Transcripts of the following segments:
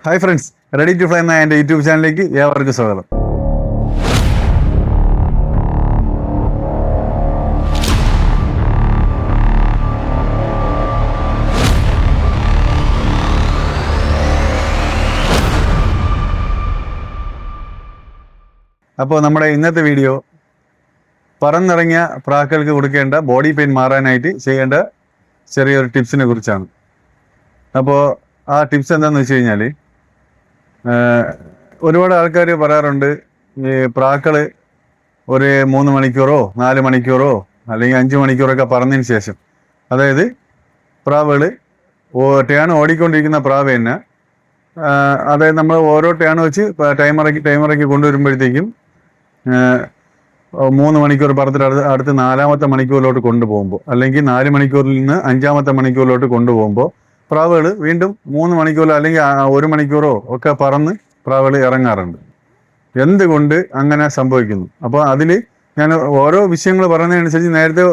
Hi friends, ready to fly എന്ന എൻ്റെ YouTube ചാനലിലേക്ക് ഏവർക്കും സ്വാഗതം. അപ്പോൾ നമ്മുടെ ഇന്നത്തെ വീഡിയോ പറന്നിറങ്ങിയ പ്രാക്കൾക്ക് കൊടുക്കേണ്ട ബോഡി പെയിൻ മാറാനായിട്ട് ചെയ്യേണ്ട ചെറിയൊരു ടിപ്സിനെ കുറിച്ചാണ്. അപ്പോൾ ആ ടിപ്സ് എന്താണെന്ന് വെച്ച് കഴിഞ്ഞാൽ, ഒരുപാട് ആൾക്കാർ പറയാറുണ്ട് ഈ പ്രാക്കൾ ഒരു 3 മണിക്കൂറോ 4 മണിക്കൂറോ അല്ലെങ്കിൽ 5 മണിക്കൂറൊക്കെ പറന്നതിന് ശേഷം, അതായത് പ്രാവുകൾ ടേൺ ഓടിക്കൊണ്ടിരിക്കുന്ന പ്രാവ് തന്നെ, അതായത് നമ്മൾ ഓരോ ടേൺ വെച്ച് ടൈമറക്കി കൊണ്ടുവരുമ്പോഴത്തേക്കും 3 മണിക്കൂർ പറത്തിട്ട് അടുത്ത് 4-ാമത്തെ മണിക്കൂറിലോട്ട് കൊണ്ടുപോകുമ്പോൾ, അല്ലെങ്കിൽ 4 മണിക്കൂറിൽ നിന്ന് 5-ാമത്തെ മണിക്കൂറിലോട്ട് കൊണ്ടുപോകുമ്പോൾ പ്രാവുകൾ വീണ്ടും 3 മണിക്കൂറോ അല്ലെങ്കിൽ 1 മണിക്കൂറോ ഒക്കെ പറന്ന് പ്രാവുകൾ ഇറങ്ങാറുണ്ട്. എന്തുകൊണ്ട് അങ്ങനെ സംഭവിക്കുന്നു? അപ്പോൾ അതിൽ ഞാൻ ഓരോ വിഷയങ്ങൾ പറയുന്നതനുസരിച്ച് നേരത്തെ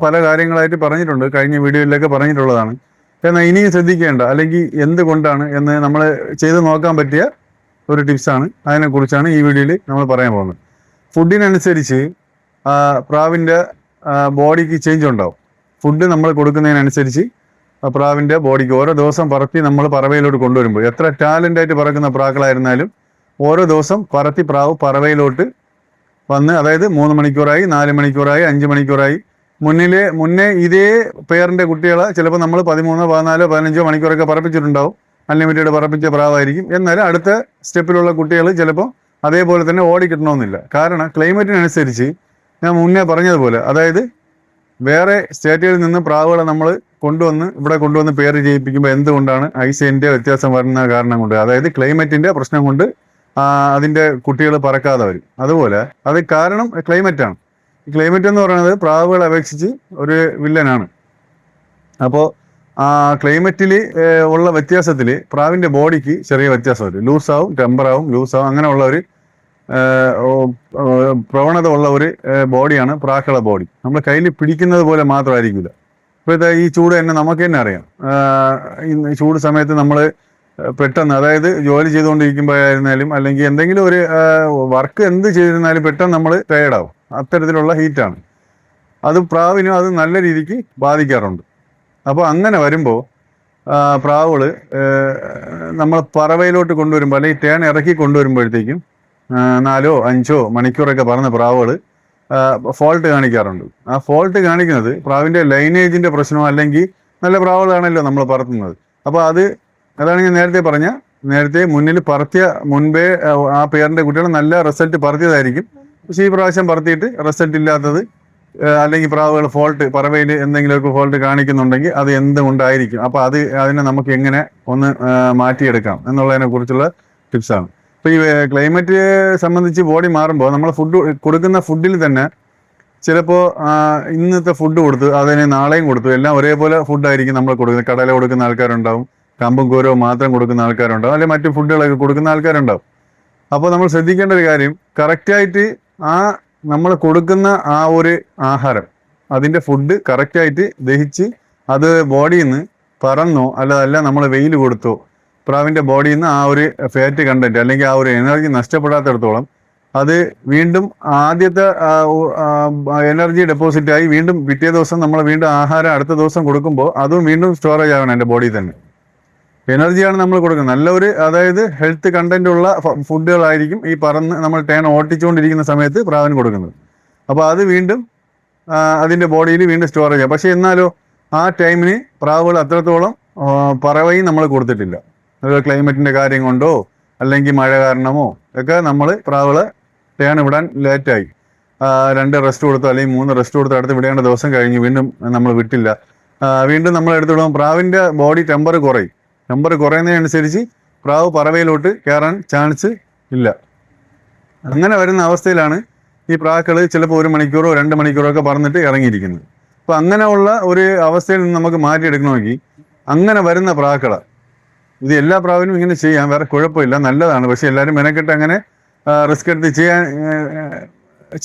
പല കാര്യങ്ങളായിട്ട് പറഞ്ഞിട്ടുണ്ട്, കഴിഞ്ഞ വീഡിയോയിലൊക്കെ പറഞ്ഞിട്ടുള്ളതാണ്. എന്നാൽ ഇനിയും ശ്രദ്ധിക്കേണ്ട അല്ലെങ്കിൽ എന്തുകൊണ്ടാണ് എന്ന് നമ്മൾ ചെയ്ത് നോക്കാൻ പറ്റിയ ഒരു ടിപ്സാണ്. അതിനെക്കുറിച്ചാണ് ഈ വീഡിയോയിൽ നമ്മൾ പറയാൻ പോകുന്നത്. ഫുഡിനനുസരിച്ച് പ്രാവിൻ്റെ ബോഡിക്ക് ചേഞ്ച് ഉണ്ടാവും. ഫുഡ് നമ്മൾ കൊടുക്കുന്നതിനനുസരിച്ച് പ്രാവിൻ്റെ ബോഡിക്ക് ഓരോ ദിവസം പറത്തി നമ്മൾ പറവയിലോട്ട് കൊണ്ടുവരുമ്പോൾ, എത്ര ടാലൻ്റായിട്ട് പറക്കുന്ന പ്രാക്കളായിരുന്നാലും ഓരോ ദിവസം പറത്തി പ്രാവ് പറവയിലോട്ട് വന്ന്, അതായത് 3 മണിക്കൂറായി 4 മണിക്കൂറായി 5 മണിക്കൂറായി, മുന്നേ ഇതേ പേരിൻ്റെ കുട്ടികളെ ചിലപ്പോൾ നമ്മൾ 13, 14, 15 മണിക്കൂറൊക്കെ പറപ്പിച്ചിട്ടുണ്ടാവും. അൺലിമിറ്റഡ് പറപ്പിച്ച പ്രാവായിരിക്കും. എന്നാലും അടുത്ത സ്റ്റെപ്പിലുള്ള കുട്ടികൾ ചിലപ്പോൾ അതേപോലെ തന്നെ ഓടിക്കിട്ടണമെന്നില്ല. കാരണം ക്ലൈമറ്റിനനുസരിച്ച് ഞാൻ മുന്നേ പറഞ്ഞതുപോലെ, അതായത് വേറെ സ്റ്റേറ്റുകളിൽ നിന്ന് പ്രാവുകളെ നമ്മൾ ഇവിടെ കൊണ്ടുവന്ന് പേര് ചെയ്യിപ്പിക്കുമ്പോൾ എന്തുകൊണ്ടാണ് ഐസിൻ്റെ വ്യത്യാസം വരുന്ന കാരണം കൊണ്ട്, അതായത് ക്ലൈമറ്റിൻ്റെ പ്രശ്നം കൊണ്ട് അതിൻ്റെ കുട്ടികൾ പറക്കാതെ വരും. അതുപോലെ അത് കാരണം ക്ലൈമറ്റാണ്. ഈ ക്ലൈമറ്റ് എന്ന് പറയുന്നത് പ്രാവുകളെ അപേക്ഷിച്ച് ഒരു വില്ലനാണ്. അപ്പോൾ ക്ലൈമറ്റിൽ ഉള്ള വ്യത്യാസത്തിൽ പ്രാവിൻ്റെ ബോഡിക്ക് ചെറിയ വ്യത്യാസം വരും. ലൂസാവും, ടെമ്പറാവും, ലൂസാവും, അങ്ങനെയുള്ള ഒരു പ്രവണത ഉള്ള ഒരു ബോഡിയാണ് പ്രാക്കള ബോഡി. നമ്മൾ കയ്യിൽ പിടിക്കുന്നത് പോലെ മാത്രമായിരിക്കില്ല. ഇപ്പോഴത്തെ ഈ ചൂട് തന്നെ നമുക്ക് തന്നെ അറിയാം. ഈ ചൂട് സമയത്ത് നമ്മൾ പെട്ടെന്ന്, അതായത് ജോലി ചെയ്തുകൊണ്ടിരിക്കുമ്പോഴായിരുന്നാലും അല്ലെങ്കിൽ എന്തെങ്കിലും ഒരു വർക്ക് എന്ത് ചെയ്തിരുന്നാലും പെട്ടെന്ന് നമ്മൾ ടയേർഡാവും. അത്തരത്തിലുള്ള ഹീറ്റാണ്. അത് പ്രാവിനും അത് നല്ല രീതിക്ക് ബാധിക്കാറുണ്ട്. അപ്പോൾ അങ്ങനെ വരുമ്പോൾ പ്രാവുകൾ നമ്മൾ പറവയിലോട്ട് കൊണ്ടുവരുമ്പോൾ, അല്ലെങ്കിൽ ടേൺ ഇറക്കി കൊണ്ടുവരുമ്പോഴത്തേക്കും 4-5 മണിക്കൂറൊക്കെ പറഞ്ഞ പ്രാവുകൾ ഫോൾട്ട് കാണിക്കാറുണ്ട്. ആ ഫോൾട്ട് കാണിക്കുന്നത് പ്രാവിൻ്റെ ലൈനേജിൻ്റെ പ്രശ്നമോ, അല്ലെങ്കിൽ നല്ല പ്രാവുകളാണല്ലോ നമ്മൾ പറത്തുന്നത്. അപ്പോൾ അതാണ് ഞാൻ നേരത്തെ മുന്നിൽ മുൻപേ ആ പേരിൻ്റെ കുട്ടികൾ നല്ല റിസൾട്ട് പറത്തിയതായിരിക്കും. പക്ഷേ ഈ പ്രാവശ്യം പറത്തിയിട്ട് റിസൾട്ട് ഇല്ലാത്തത്, അല്ലെങ്കിൽ പ്രാവുകൾ പറവയിൽ എന്തെങ്കിലുമൊക്കെ ഫോൾട്ട് കാണിക്കുന്നുണ്ടെങ്കിൽ അത് എന്തുകൊണ്ടായിരിക്കും, അപ്പോൾ അതിനെ നമുക്ക് എങ്ങനെ ഒന്ന് മാറ്റിയെടുക്കാം എന്നുള്ളതിനെ കുറിച്ചുള്ള ടിപ്സാണ്. ഇപ്പോൾ ഈ ക്ലൈമറ്റ് സംബന്ധിച്ച് ബോഡി മാറുമ്പോൾ നമ്മൾ കൊടുക്കുന്ന ഫുഡിൽ തന്നെ ചിലപ്പോൾ ഇന്നത്തെ ഫുഡ് കൊടുത്തു അതിന് നാളെയും കൊടുത്തു, എല്ലാം ഒരേപോലെ ഫുഡായിരിക്കും നമ്മൾ കൊടുക്കുന്നത്. കടല കൊടുക്കുന്ന ആൾക്കാരുണ്ടാവും, കമ്പും കൂരോ മാത്രം കൊടുക്കുന്ന ആൾക്കാരുണ്ടാവും, അല്ലെങ്കിൽ മറ്റു ഫുഡുകളൊക്കെ കൊടുക്കുന്ന ആൾക്കാരുണ്ടാവും. അപ്പോൾ നമ്മൾ ശ്രദ്ധിക്കേണ്ട ഒരു കാര്യം, കറക്റ്റായിട്ട് നമ്മൾ കൊടുക്കുന്ന ആ ഒരു ആഹാരം, അതിൻ്റെ ഫുഡ് കറക്റ്റായിട്ട് ദഹിച്ച് അത് ബോഡിയിൽ നിന്ന് പറന്നോ അല്ല നമ്മൾ വെയിൽ കൊടുത്തോ, പ്രാവിൻ്റെ ബോഡിയിൽ നിന്ന് ആ ഒരു ഫാറ്റ് കണ്ടന്റ് അല്ലെങ്കിൽ ആ ഒരു എനർജി നഷ്ടപ്പെടാത്തിടത്തോളം അത് വീണ്ടും ആദ്യത്തെ എനർജി ഡെപ്പോസിറ്റായി വീണ്ടും പിറ്റേ ദിവസം നമ്മൾ വീണ്ടും ആഹാരം അടുത്ത ദിവസം കൊടുക്കുമ്പോൾ അതും വീണ്ടും സ്റ്റോറേജ് ആവണം എൻ്റെ ബോഡിയിൽ തന്നെ. എനർജിയാണ് നമ്മൾ കൊടുക്കുന്നത്. നല്ലൊരു, അതായത് ഹെൽത്ത് കണ്ടന്റ് ഉള്ള ഫുഡുകളായിരിക്കും ഈ നമ്മൾ ടേൺ ഓട്ടിച്ചുകൊണ്ടിരിക്കുന്ന സമയത്ത് പ്രാവിന് കൊടുക്കുന്നത്. അപ്പോൾ അത് വീണ്ടും അതിൻ്റെ ബോഡിയിൽ വീണ്ടും സ്റ്റോറേജ് ആകും. പക്ഷേ എന്നാലോ ആ ടൈമിന് പ്രാവുകൾ അത്രത്തോളം പറവയും നമ്മൾ കൊടുത്തിട്ടില്ല. ക്ലൈമറ്റിൻ്റെ കാര്യം കൊണ്ടോ അല്ലെങ്കിൽ മഴ കാരണമോ ഒക്കെ നമ്മൾ പ്രാവുകളെ ടേൺ വിടാൻ ലേറ്റായി. 2 റെസ്റ്റ് കൊടുത്തോ അല്ലെങ്കിൽ 3 റെസ്റ്റ് കൊടുത്തോ അടുത്ത് വിടേണ്ട ദിവസം കഴിഞ്ഞ് വീണ്ടും നമ്മൾ വിട്ടില്ല. വീണ്ടും നമ്മൾ എടുത്തു വിടുമ്പോൾ പ്രാവിൻ്റെ ബോഡി ടെമ്പർ കുറയും. നമ്പർ കുറയുന്നതിനനുസരിച്ച് പ്രാവ് പറവയിലോട്ട് കയറാൻ ചാൻസ് ഇല്ല. അങ്ങനെ വരുന്ന അവസ്ഥയിലാണ് ഈ പ്രാക്കൾ ചിലപ്പോൾ 1 മണിക്കൂറോ 2 മണിക്കൂറോ ഒക്കെ പറന്നിട്ട് ഇറങ്ങിയിരിക്കുന്നത്. അപ്പോൾ അങ്ങനെയുള്ള ഒരു അവസ്ഥയിൽ നിന്ന് നമുക്ക് മാറ്റിയെടുക്കണമെങ്കിൽ അങ്ങനെ വരുന്ന പ്രാക്കള, ഇത് എല്ലാ പ്രാവിനും ഇങ്ങനെ ചെയ്യാം, വേറെ കുഴപ്പമില്ല, നല്ലതാണ്. പക്ഷെ എല്ലാവരും മെനക്കെട്ട് അങ്ങനെ റിസ്ക് എടുത്ത്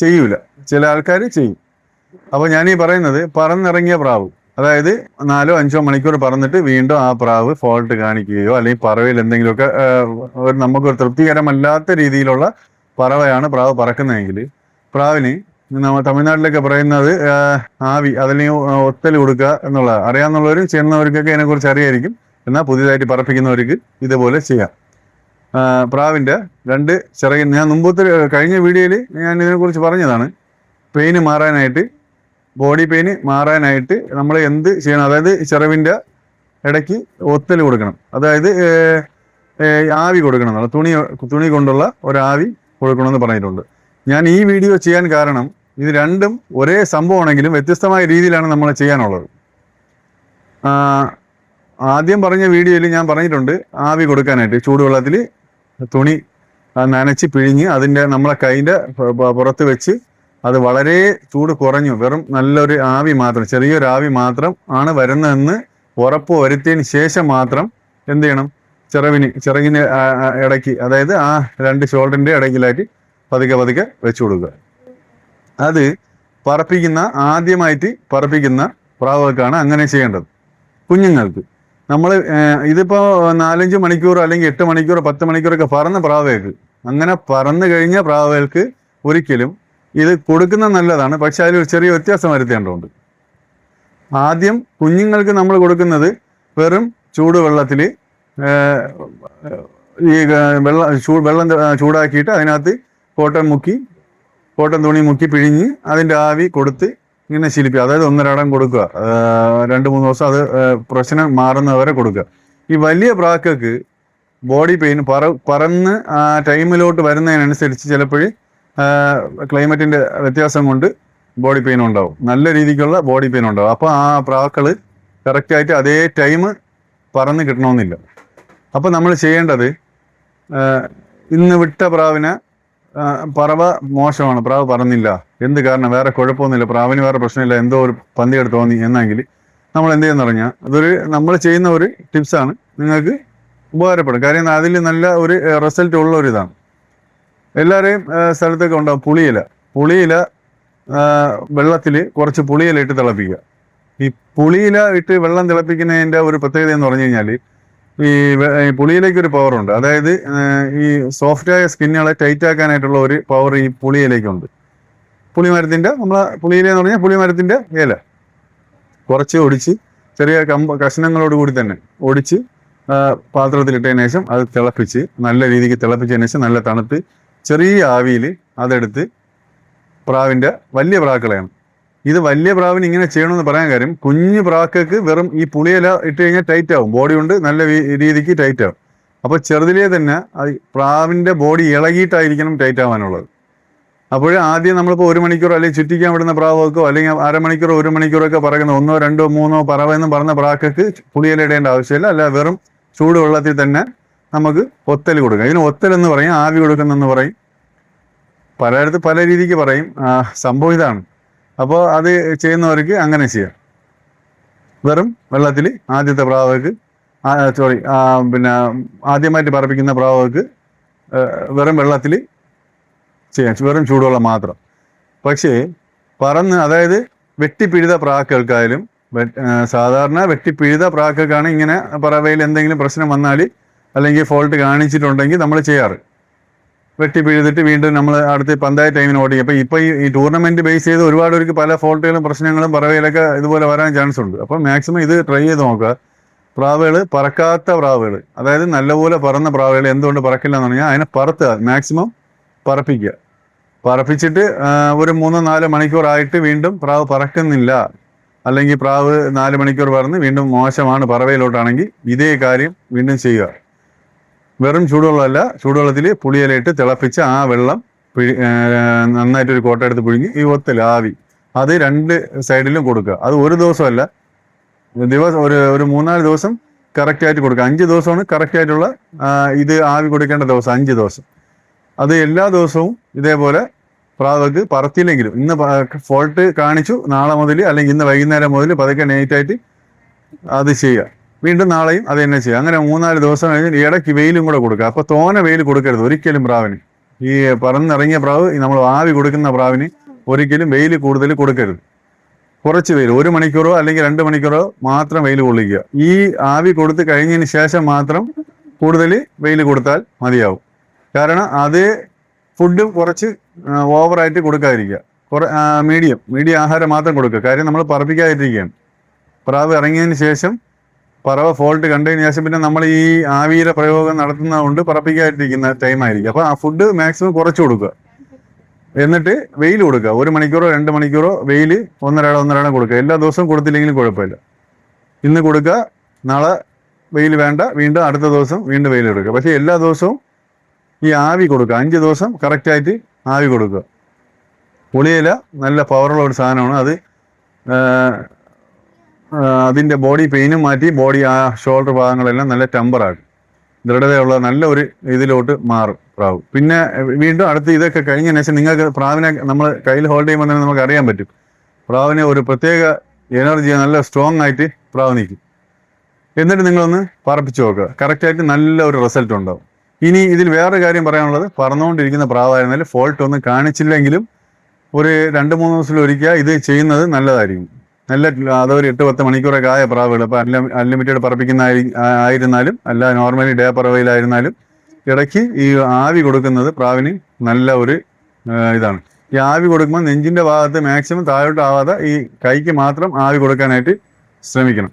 ചെയ്യൂല. ചില ആൾക്കാർ ചെയ്യും. അപ്പോൾ ഞാനീ പറയുന്നത് പറന്നിറങ്ങിയ പ്രാവ്, അതായത് 4-5 മണിക്കൂർ പറന്നിട്ട് വീണ്ടും ആ പ്രാവ് ഫോൾട്ട് കാണിക്കുകയോ അല്ലെങ്കിൽ പറവയിൽ എന്തെങ്കിലുമൊക്കെ നമുക്കൊരു തൃപ്തികരമല്ലാത്ത രീതിയിലുള്ള പറവയാണ് പ്രാവ് പറക്കുന്നതെങ്കിൽ പ്രാവിന് നമ്മൾ തമിഴ്നാട്ടിലൊക്കെ പറയുന്നത് ആവി അതല്ലെങ്കിൽ ഒത്തൽ കൊടുക്കുക എന്നുള്ളത് അറിയാവുന്നവരും ചെയ്യുന്നവർക്കൊക്കെ അതിനെക്കുറിച്ച് അറിയായിരിക്കും. എന്നാൽ പുതിയതായിട്ട് പറപ്പിക്കുന്നവർക്ക് ഇതുപോലെ ചെയ്യാം. പ്രാവിൻ്റെ 2 ചിറകിൻ ഞാൻ മുമ്പത്തെ കഴിഞ്ഞ വീഡിയോയിൽ ഞാൻ ഇതിനെക്കുറിച്ച് പറഞ്ഞതാണ്. പെയിന് മാറാനായിട്ട് ബോഡി പെയിന് മാറാനായിട്ട് നമ്മൾ എന്ത് ചെയ്യണം, അതായത് ചിറവിൻ്റെ ഇടയ്ക്ക് ഒത്തൽ കൊടുക്കണം, അതായത് ആവി കൊടുക്കണം എന്നുള്ള തുണി കൊണ്ടുള്ള ഒരാവി കൊടുക്കണമെന്ന് പറഞ്ഞിട്ടുണ്ട്. ഞാൻ ഈ വീഡിയോ ചെയ്യാൻ കാരണം ഇത് രണ്ടും ഒരേ സംഭവമാണെങ്കിലും വ്യത്യസ്തമായ രീതിയിലാണ് നമ്മൾ ചെയ്യാനുള്ളത്. ആദ്യം പറഞ്ഞ വീഡിയോയിൽ ഞാൻ പറഞ്ഞിട്ടുണ്ട് ആവി കൊടുക്കാനായിട്ട് ചൂടുവെള്ളത്തിൽ തുണി നനച്ച് പിഴിഞ്ഞ് അതിൻ്റെ നമ്മളെ കൈൻ്റെ പുറത്ത് വെച്ച് അത് വളരെ ചൂട് കുറഞ്ഞു വെറും നല്ലൊരു ആവി മാത്രം, ചെറിയൊരു ആവി മാത്രം ആണ് വരുന്നതെന്ന് ഉറപ്പ് വരുത്തിയതിന് ശേഷം മാത്രം എന്ത് ചെയ്യണം, ചിറകിന് ഇടയ്ക്ക്, അതായത് ആ 2 ഷോൾഡറിൻ്റെ ഇടയ്ക്കിലായിട്ട് പതുക്കെ വെച്ചു കൊടുക്കുക. അത് ആദ്യമായിട്ട് പറപ്പിക്കുന്ന പ്രാവുകൾക്കാണ് അങ്ങനെ ചെയ്യേണ്ടത്. കുഞ്ഞുങ്ങൾക്ക് നമ്മൾ ഇതിപ്പോൾ 4-5 മണിക്കൂർ അല്ലെങ്കിൽ 8 മണിക്കൂർ 10 മണിക്കൂറൊക്കെ പറന്ന പ്രാവുകൾക്ക്, അങ്ങനെ പറന്നു കഴിഞ്ഞ പ്രാവുകൾക്ക് ഒരിക്കലും ഇത് കൊടുക്കുന്നത് നല്ലതാണ്. പക്ഷെ അതിൽ ഒരു ചെറിയ വ്യത്യാസം വരുത്തേണ്ടതുണ്ട്. ആദ്യം കുഞ്ഞുങ്ങൾക്ക് നമ്മൾ കൊടുക്കുന്നത് വെറും ചൂടുവെള്ളത്തിൽ ഈ വെള്ളം ചൂടാക്കിയിട്ട് അതിനകത്ത് കോട്ടൺ തുണി മുക്കി പിഴിഞ്ഞ് അതിൻ്റെ ആവി കൊടുത്ത് ഇങ്ങനെ ശീലിപ്പിക്കുക. അതായത് 1.5 ഇടം കൊടുക്കുക, 2-3 ദിവസം അത് പ്രശ്നം മാറുന്നവരെ കൊടുക്കുക. ഈ വലിയ പ്രാക്കൾക്ക് ബോഡി പെയിൻ പറന്ന് ആ ടൈമിലോട്ട് വരുന്നതിനനുസരിച്ച് ചിലപ്പോൾ ക്ലൈമറ്റിൻ്റെ വ്യത്യാസം കൊണ്ട് ബോഡി പെയിൻ ഉണ്ടാവും, നല്ല രീതിക്കുള്ള ബോഡി പെയിൻ ഉണ്ടാവും. അപ്പോൾ ആ പ്രാക്കൾ കറക്റ്റായിട്ട് അതേ ടൈം പറന്ന് കിട്ടണമെന്നില്ല. അപ്പോൾ നമ്മൾ ചെയ്യേണ്ടത്, ഇന്ന് വിട്ട പ്രാവിനെ പറവ മോശമാണ്, പ്രാവ് പറന്നില്ല, എന്ത് കാരണം, വേറെ കുഴപ്പമൊന്നുമില്ല, പ്രാവിന് വേറെ പ്രശ്നമില്ല, എന്തോ ഒരു പന്തികേട് തോന്നി എന്നെങ്കിൽ നമ്മൾ എന്ത് ചെയ്യുന്ന പറഞ്ഞാൽ നമ്മൾ ചെയ്യുന്ന ഒരു ടിപ്സാണ്, നിങ്ങൾക്ക് ഉപകാരപ്പെടും. കാര്യം അതിൽ നല്ല ഒരു റിസൾട്ട് ഉള്ള ഒരു ഇതാണ്. എല്ലാവരെയും സ്ഥലത്തൊക്കെ ഉണ്ടാവും പുളിയില വെള്ളത്തിൽ കുറച്ച് പുളിയില ഇട്ട് തിളപ്പിക്കുക. ഈ പുളിയില ഇട്ട് വെള്ളം തിളപ്പിക്കുന്നതിൻ്റെ ഒരു പ്രത്യേകത എന്ന് പറഞ്ഞു കഴിഞ്ഞാൽ ഈ പുളിയിലേക്ക് ഒരു പവറുണ്ട്. അതായത് ഈ സോഫ്റ്റായ സ്കിന്നുകളെ ടൈറ്റ് ആക്കാനായിട്ടുള്ള ഒരു പവർ ഈ പുളിയിലേക്കുണ്ട്. പുളിമരത്തിൻ്റെ പുളിയില എന്ന് പറഞ്ഞാൽ പുളിമരത്തിൻ്റെ ഇല കുറച്ച് ഒടിച്ച് ചെറിയ കഷ്ണങ്ങളോട് കൂടി തന്നെ ഒടിച്ച് പാത്രത്തിലിട്ടതിന് ശേഷം അത് തിളപ്പിച്ച് നല്ല രീതിക്ക് തിളപ്പിച്ചതിന് ശേഷം നല്ല തണുത്ത് ചെറിയ ആവിയിൽ അതെടുത്ത് വലിയ പ്രാക്കളെയാണ്. ഇത് വലിയ പ്രാവിന് ഇങ്ങനെ ചെയ്യണമെന്ന് പറയാൻ കാര്യം, കുഞ്ഞു പ്രാക്കൾക്ക് വെറും ഈ പുളിയില ഇട്ട് കഴിഞ്ഞാൽ ടൈറ്റ് ആവും, ബോഡി കൊണ്ട് നല്ല രീതിക്ക് ടൈറ്റ് ആവും. അപ്പോൾ ചെറുതിലേ തന്നെ പ്രാവിൻ്റെ ബോഡി ഇളകിയിട്ടായിരിക്കണം ടൈറ്റ് ആവാനുള്ളത്. അപ്പോൾ ആദ്യം നമ്മളിപ്പോൾ 1 മണിക്കൂർ അല്ലെങ്കിൽ ചുറ്റിക്കാൻ വിടുന്ന പ്രാവൊക്കെ അല്ലെങ്കിൽ അരമണിക്കൂർ 1 മണിക്കൂറൊക്കെ പറയുന്ന 1, 2, 3 പറവെന്ന് പറഞ്ഞ പ്രാക്കൾക്ക് പുളിയില ഇടേണ്ട ആവശ്യമില്ല. അല്ല, വെറും ചൂടുവെള്ളത്തിൽ തന്നെ നമുക്ക് ഒത്തൽ കൊടുക്കാം. ഇതിന് ഒത്തൽ എന്ന് പറയും, ആവി കൊടുക്കുന്നെന്ന് പറയും, പലയിടത്ത് പല രീതിക്ക് പറയും. സംഭവം ഇതാണ്. അപ്പോൾ അത് ചെയ്യുന്നവർക്ക് അങ്ങനെ ചെയ്യാം. വെറും വെള്ളത്തിൽ ആദ്യത്തെ പ്രാവക്ക് ആദ്യമായിട്ട് പറപ്പിക്കുന്ന പ്രാവക്ക് വെറും വെള്ളത്തിൽ ചെയ്യാം, വെറും ചൂടുവെള്ളം മാത്രം. പക്ഷേ അതായത് വെട്ടിപ്പിഴുത പ്രാക്കൾക്കായാലും സാധാരണ വെട്ടിപ്പിഴുത പ്രാക്കൾക്കാണ് ഇങ്ങനെ പറവയിൽ എന്തെങ്കിലും പ്രശ്നം വന്നാൽ അല്ലെങ്കിൽ ഫോൾട്ട് കാണിച്ചിട്ടുണ്ടെങ്കിൽ നമ്മൾ ചെയ്യാറ്. വെട്ടി പിഴുതിട്ട് വീണ്ടും നമ്മൾ അടുത്ത് പന്തായ ടൈമിന് ഓടിക്കും. അപ്പോൾ ഇപ്പോൾ ഈ ടൂർണമെൻറ്റ് ബേസ് ചെയ്ത് ഒരുപാട് പേർക്ക് പല ഫോൾട്ടുകളും പ്രശ്നങ്ങളും പറവയിലൊക്കെ ഇതുപോലെ വരാൻ ചാൻസ് ഉണ്ട്. അപ്പോൾ മാക്സിമം ഇത് ട്രൈ ചെയ്ത് നോക്കുക. പ്രാവുകൾ പറക്കാത്ത പ്രാവുകൾ, അതായത് നല്ലപോലെ പറന്ന പ്രാവുകൾ എന്തുകൊണ്ട് പറക്കില്ല എന്ന് പറഞ്ഞാൽ അതിനെ മാക്സിമം പറപ്പിച്ചിട്ട് ഒരു 3-4 മണിക്കൂറായിട്ട് വീണ്ടും പ്രാവ് പറക്കുന്നില്ല, അല്ലെങ്കിൽ പ്രാവ് 4 മണിക്കൂർ പറന്ന് വീണ്ടും മോശമാണ് പറവയിലോട്ടാണെങ്കിൽ ഇതേ കാര്യം വീണ്ടും ചെയ്യുക. വെറും ചൂടുവെള്ളമല്ല, ചൂടുവെള്ളത്തിൽ പുളിയിലയിട്ട് തിളപ്പിച്ച് ആ വെള്ളം നന്നായിട്ടൊരു കോട്ട എടുത്ത് പിഴിഞ്ഞ് ഈ ഒത്തൽ ആവി അത് 2 സൈഡിലും കൊടുക്കുക. അത് ഒരു ദിവസമല്ല, ഒരു 3-4 ദിവസം കറക്റ്റായിട്ട് കൊടുക്കുക. 5 ദിവസമാണ് കറക്റ്റായിട്ടുള്ള ഇത് ആവി കൊടുക്കേണ്ട ദിവസം, 5 ദിവസം. അത് എല്ലാ ദിവസവും ഇതേപോലെ പ്രാവക്ക് പറത്തിയില്ലെങ്കിലും ഇന്ന് ഫോൾട്ട് കാണിച്ചു, നാളെ മുതൽ അല്ലെങ്കിൽ ഇന്ന് വൈകുന്നേരം മുതൽ പതുക്കെ നൈറ്റായിട്ട് അത് ചെയ്യുക. വീണ്ടും നാളെയും അത് തന്നെ ചെയ്യുക. അങ്ങനെ 3-4 ദിവസം കഴിഞ്ഞ് ഇടയ്ക്ക് വെയിലും കൂടെ കൊടുക്കുക. അപ്പോൾ തോനെ വെയിൽ കൊടുക്കരുത് ഒരിക്കലും പ്രാവിന്. ഈ പറന്നിറങ്ങിയ പ്രാവ് നമ്മൾ ആവി കൊടുക്കുന്ന പ്രാവിന് ഒരിക്കലും വെയിൽ കൂടുതൽ കൊടുക്കരുത്. കുറച്ച് വെയിൽ 1 മണിക്കൂറോ അല്ലെങ്കിൽ 2 മണിക്കൂറോ മാത്രം വെയിൽ കൊള്ളിക്കുക. ഈ ആവി കൊടുത്ത് കഴിഞ്ഞതിന് ശേഷം മാത്രം കൂടുതൽ വെയിൽ കൊടുത്താൽ മതിയാവും. കാരണം അത് ഫുഡും കുറച്ച് ഓവറായിട്ട് കൊടുക്കാതിരിക്കുക. മീഡിയം ആഹാരം മാത്രം കൊടുക്കുക. കാര്യം നമ്മൾ പറപ്പിക്കാതിരിക്കുകയാണ്. പ്രാവ് ഇറങ്ങിയതിന് ശേഷം പറവ ഫോൾട്ട് കണ്ടതിന് ശേഷം പിന്നെ നമ്മൾ ഈ ആവിയുടെ പ്രയോഗം നടത്തുന്നതുകൊണ്ട് പറപ്പിക്കാതിരിക്കുന്ന ടൈമായിരിക്കും. അപ്പോൾ ആ ഫുഡ് മാക്സിമം കുറച്ച് കൊടുക്കുക. എന്നിട്ട് വെയിൽ കൊടുക്കുക. 1 മണിക്കൂറോ 2 മണിക്കൂറോ വെയിൽ ഒന്നരാടം കൊടുക്കുക. എല്ലാ ദിവസവും കൊടുത്തില്ലെങ്കിലും കുഴപ്പമില്ല. ഇന്ന് കൊടുക്കുക, നാളെ വെയിൽ വേണ്ട, വീണ്ടും അടുത്ത ദിവസം വീണ്ടും വെയിൽ കൊടുക്കുക. പക്ഷേ എല്ലാ ദിവസവും ഈ ആവി കൊടുക്കുക. 5 ദിവസം കറക്റ്റായിട്ട് ആവി കൊടുക്കുക. പുളിയില നല്ല പവറുള്ള ഒരു സാധനമാണ്. അത് അതിൻ്റെ ബോഡി പെയിനും മാറ്റി ബോഡി ആ ഷോൾഡർ ഭാഗങ്ങളെല്ലാം നല്ല ടെമ്പറാക്കും. ദൃഢതയുള്ള നല്ല ഒരു ഇതിലോട്ട് മാറും പ്രാവ്. പിന്നെ വീണ്ടും അടുത്ത് ഇതൊക്കെ കഴിഞ്ഞതിന് ശേഷം നിങ്ങൾക്ക് പ്രാവിനെ നമ്മൾ കയ്യിൽ ഹോൾഡ് ചെയ്യുമ്പോൾ തന്നെ നമുക്ക് അറിയാൻ പറ്റും. പ്രാവിനെ ഒരു പ്രത്യേക എനർജി, നല്ല സ്ട്രോങ് ആയിട്ട് പ്രാവ് നിൽക്കും. എന്നിട്ട് നിങ്ങളൊന്ന് പറപ്പിച്ച് നോക്കുക. കറക്റ്റായിട്ട് നല്ല ഒരു റിസൾട്ട് ഉണ്ടാവും. ഇനി ഇതിൽ വേറെ കാര്യം പറയാനുള്ളത്, പറന്നുകൊണ്ടിരിക്കുന്ന പ്രാവായിരുന്നാലും ഫോൾട്ട് ഒന്നും കാണിച്ചില്ലെങ്കിലും ഒരു 2-3 ദിവസത്തിലൊരിക്കൽ ഇത് ചെയ്യുന്നത് നല്ലതായിരിക്കും. നല്ല അതൊരു 8-10 മണിക്കൂറൊക്കെ ആയ പ്രാവുകൾ, ഇപ്പോൾ അൺലിമിറ്റഡ് പറപ്പിക്കുന്ന ആയിരുന്നാലും അല്ല നോർമലി ഡേ പറവയിലായിരുന്നാലും ഇടയ്ക്ക് ഈ ആവി കൊടുക്കുന്നത് പ്രാവിന് നല്ല ഒരു ഇതാണ്. ഈ ആവി കൊടുക്കുമ്പോൾ നെഞ്ചിൻ്റെ ഭാഗത്ത് മാക്സിമം താഴോട്ട് ആവാതെ ഈ കൈക്ക് മാത്രം ആവി കൊടുക്കാനായിട്ട് ശ്രമിക്കണം.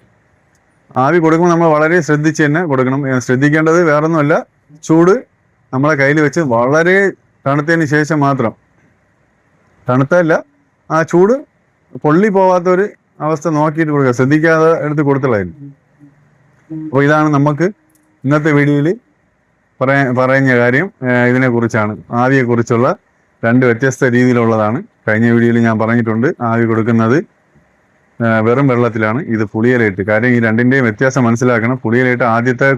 ആവി കൊടുക്കുമ്പോൾ നമ്മൾ വളരെ ശ്രദ്ധിച്ച് തന്നെ കൊടുക്കണം. ശ്രദ്ധിക്കേണ്ടത് വേറൊന്നുമല്ല, ചൂട് നമ്മളെ കയ്യിൽ വെച്ച് വളരെ തണുത്തതിന് ശേഷം മാത്രം, തണുത്തല്ല, ആ ചൂട് പൊള്ളി പോവാത്തൊരു അവസ്ഥ നോക്കിയിട്ട് കൊടുക്കുക. ശ്രദ്ധിക്കാതെ എടുത്ത് കൊടുത്തുള്ളായിരുന്നു. അപ്പോൾ ഇതാണ് നമുക്ക് ഇന്നത്തെ വീഡിയോയിൽ പറയുന്ന കാര്യം. ഇതിനെക്കുറിച്ചാണ്, ആവിയെക്കുറിച്ചുള്ള 2 വ്യത്യസ്ത രീതിയിലുള്ളതാണ്. കഴിഞ്ഞ വീഡിയോയിൽ ഞാൻ പറഞ്ഞിട്ടുണ്ട്, ആവി കൊടുക്കുന്നത് വെറും വെള്ളത്തിലാണ്, ഇത് പുളിയിലയിട്ട്. കാര്യം ഈ രണ്ടിൻ്റെയും വ്യത്യാസം മനസ്സിലാക്കണം. പുളിയിലയിട്ട് ആദ്യത്തെ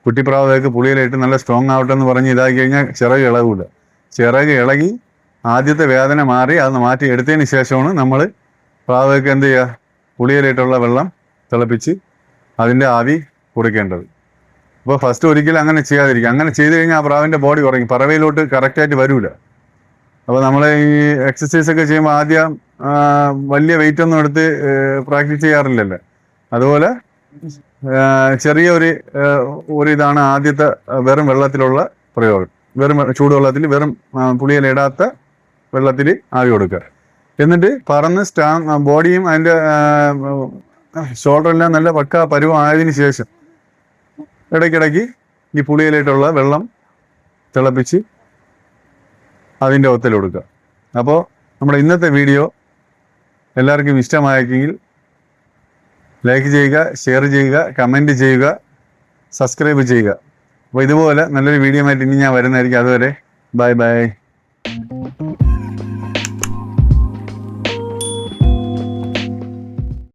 കുട്ടിപ്രാവത്തേക്ക് പുളിയിലയിട്ട് നല്ല സ്ട്രോങ് ആവട്ടെ എന്ന് പറഞ്ഞ് ഇതാക്കി കഴിഞ്ഞാൽ ചിറക് ഇളകില്ല. ചിറക് ഇളകി ആദ്യത്തെ വേദന മാറി അത് മാറ്റി എടുത്തതിന് ശേഷമാണ് നമ്മൾ പ്രാവയ്ക്ക് എന്ത് ചെയ്യുക, പുളിയിലിട്ടുള്ള വെള്ളം തിളപ്പിച്ച് അതിൻ്റെ ആവി കൊടുക്കേണ്ടത്. അപ്പോൾ ഫസ്റ്റ് ഒരിക്കലും അങ്ങനെ ചെയ്യാതിരിക്കുക. അങ്ങനെ ചെയ്ത് കഴിഞ്ഞാൽ ആ പ്രാവിൻ്റെ ബോഡി കുറയും, പറവയിലോട്ട് കറക്റ്റായിട്ട് വരില്ല. അപ്പോൾ നമ്മൾ ഈ എക്സസൈസ് ഒക്കെ ചെയ്യുമ്പോൾ ആദ്യം വലിയ വെയിറ്റ് ഒന്നും എടുത്ത് പ്രാക്ടീസ് ചെയ്യാറില്ലല്ലോ. അതുപോലെ ചെറിയ ഒരു ഇതാണ് ആദ്യത്തെ വെറും വെള്ളത്തിലുള്ള പ്രയോഗം. വെറും ചൂടുവെള്ളത്തിൽ വെറും പുളിയിലിടാത്ത വെള്ളത്തിൽ ആവി കൊടുക്കുക. എന്നിട്ട് പറന്ന് ബോഡിയും അതിൻ്റെ ഷോൾഡറെല്ലാം നല്ല പക്ക പരുവം ആയതിനു ശേഷം ഇടയ്ക്കിടയ്ക്ക് ഈ പുളിയിലിട്ടുള്ള വെള്ളം തിളപ്പിച്ച് അതിൻ്റെ ഒത്തൽ കൊടുക്കുക. അപ്പോൾ നമ്മുടെ ഇന്നത്തെ വീഡിയോ എല്ലാവർക്കും ഇഷ്ടമായെങ്കിൽ ലൈക്ക് ചെയ്യുക, ഷെയർ ചെയ്യുക, കമൻറ്റ് ചെയ്യുക, സബ്സ്ക്രൈബ് ചെയ്യുക. അപ്പോൾ ഇതുപോലെ നല്ലൊരു വീഡിയോ ആയിട്ട് ഇനി ഞാൻ വരുന്നതായിരിക്കും. അതുവരെ ബൈ ബൈ.